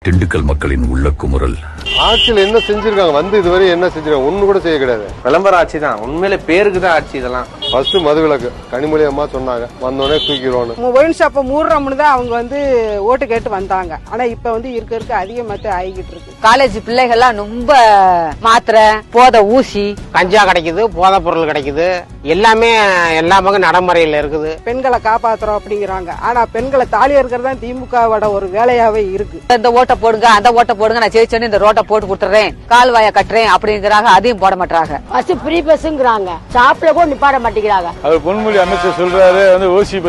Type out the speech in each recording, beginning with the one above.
திண்டுக்கல் மக்களின் உள்ள குமுறல். ஆட்சியில் என்ன செஞ்சிருக்காங்க, வந்து இதுவரை என்ன செஞ்சிருக்காங்க? ஒண்ணு கூட செய்ய கிடையாது. விளம்பர ஆட்சி தான், உண்மையிலே பேருக்கு தான் ஆட்சி. இதெல்லாம் ஃபர்ஸ்ட் மதுவிலக்கு கனிமொழி அம்மா சொன்னாங்க, வந்தோடனே தூக்கிடுவோம். ஒயின் ஷாப்பை மூடுறோம்னு தான் அவங்க வந்து ஓட்டு கேட்டு வந்தாங்க. ஆனா இப்ப வந்து இருக்க அதிகமாத்த ஆகிட்டு இருக்கு. காலேஜ் பிள்ளைகள்லாம் ரொம்ப மாத்திரை, போத ஊசி, கஞ்சா கிடைக்குது, போதை பொருள் கிடைக்குது, எல்லாமே எல்லா பக்கம் நடைமுறையில இருக்குது. பெண்களை காப்பாத்துறோம் அப்படிங்கிறாங்க. ஆனா பெண்களை தாலி இருக்கிறது தான் திமுகவோட ஒரு வேலையாவே இருக்கு. இந்த ஓட்டை போடுங்க, அந்த ஓட்டை போடுங்க, நான் ஜெயிச்சேன்னு இந்த ரோட்டை போட்டு கொடுத்துறேன், கால்வாய கட்டுறேன் அப்படிங்கிறாங்க. அதையும் போட மாட்டாங்க. பஸ் ஃப்ரீ பஸ்ங்கிறாங்க, சாப்பிட கூட நிப்பாட மாட்டேங்கிறாங்க. அவர் பொன்மொழி அமைச்சர் சொல்றாரு வந்து ஓசி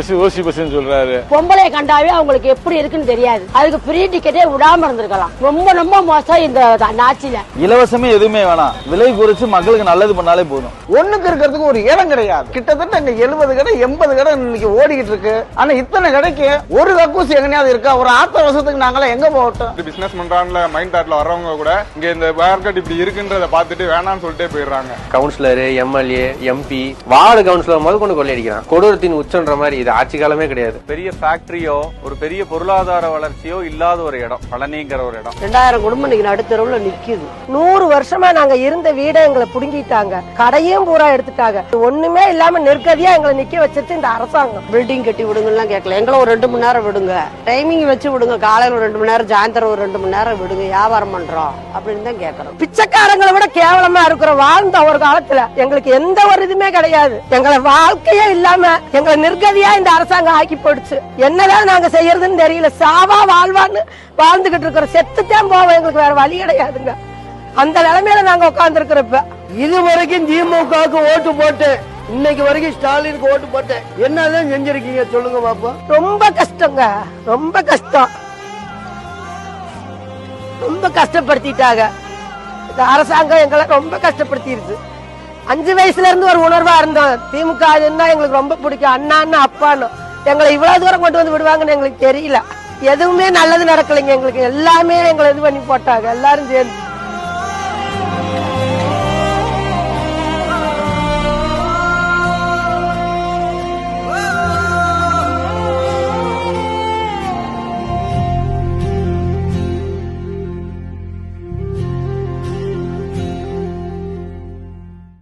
பஸ் சொல்றாரு. பொம்பளை கண்டாவே அவங்களுக்கு எப்படி இருக்குன்னு தெரியாது. அதுக்கு ஃப்ரீ டிக்கெட்டே விடாம இருந்திருக்கலாம். ரொம்ப ரொம்ப மோசம் இந்த ஆட்சியில. இலவசமே எதுவுமே வேணாம், விலை குறைச்சு மக்களுக்கு நல்லது பண்ணாலே போதும். ஒண்ணுக்கு இருக்கிறதுக்கு ஒரு இடம் கிடையாது. கிட்டத்தட்ட இங்க 70 கடை 80 கடை இன்னைக்கு ஓடிக்கிட்டு இருக்கு. ஆனா இத்தனை கடைக்கு ஒரு கக்கூசி எங்கனையாவது இருக்கா? ஒரு ஆத்திர வருஷத்துக்கு நாங்களே எங்க போகட்டும்? பிசினஸ் பண்றாங்க மைண்ட் தாட்ல வர்றவங்க கூட இங்க இந்த மார்க்கெட் இப்படி இருக்குன்றத பார்த்துட்டு வேணாம்னு சொல்லிட்டே போயிடுறாங்க. Councillor, MLA, MP, ward councillor முதல் கொண்டு கொள்ளையடிக்கிறான். கொடூரத்தின் உச்சன்ற மாதிரி இது ஆட்சி காலமே கிடையாது. பெரிய ஃபேக்டரியோ ஒரு பெரிய பொருளாதார வளர்ச்சியோ இல்லாத ஒரு இடம் பழனிங்கிற ஒரு இடம். 2000 குடும்பம் இன்னைக்கு நடுத்தரவுல நிக்குது. 100 வருஷமா நாங்க இருந்த வீடை எங்களை புடுங்கிட்டாங்க, கடையும் பூரா எடுத்துட்டாங்க. ஒண்ணுமே இல்லாம நெருக்கடியா எங்களை நிக்க வச்சிருச்சு இந்த அரசாங்கம். பில்டிங் கட்டி விடுங்கலாம் கேட்கல, எங்களை ஒரு 2 மணி நேரம் விடுங்க, டைமிங் வச்சு விடுங்க, காலையில ஒரு 2 மணி நேரம், சாயந்தரம் ஒரு 2 மணி நேரம் விடுங்க, வியாபாரம் பண்றோம் அப்படின்னு தான் கேட்கறோம். பிச்சைக்காரங்களை விட கேவலமா இருக்கிற வாழ்ந்த ஒரு காலத்துல எங்களுக்கு எந்த ஒரு இதுமே கிடையாது. எங்களை வாழ்க்கையே இல்லாம எங்களை நிர்கதியா இந்த அரசாங்கம் ஆக்கி போயிடுச்சு. என்னதான் நாங்க செய்யறதுன்னு தெரியல. சாவா வாழ்வான்னு வாழ்ந்துகிட்டு இருக்கிற, செத்துத்தான் போவோம், எங்களுக்கு வேற வழி கிடையாதுங்க. அந்த நிலைமையில நாங்க உட்கார்ந்து இருக்கிறப்ப இது வரைக்கும் திமுகவுக்கு ஓட்டு போட்டு இன்னைக்கு வரைக்கும் ஸ்டாலினுக்கு ஓட்டு போட்டேன். என்னதான் செஞ்சிருக்கீங்க சொல்லுங்க பாப்போம். ரொம்ப கஷ்டங்க, ரொம்ப கஷ்டம், ரொம்ப கஷ்டப்படுத்திட்டாங்க இந்த அரசாங்கம். எங்களை ரொம்ப கஷ்டப்படுத்திருச்சு. 5 வயசுல இருந்து ஒரு உணர்வா இருந்தோம். திமுக எங்களுக்கு ரொம்ப பிடிக்கும், அண்ணான்னு அப்பான்னு. எங்களை இவ்வளவு தூரம் கொண்டு வந்து விடுவாங்கன்னு எங்களுக்கு தெரியல. எதுவுமே நல்லது நடக்கலைங்க. எங்களுக்கு எல்லாமே எங்களை இது பண்ணி போட்டாங்க எல்லாரும் சேர்ந்து.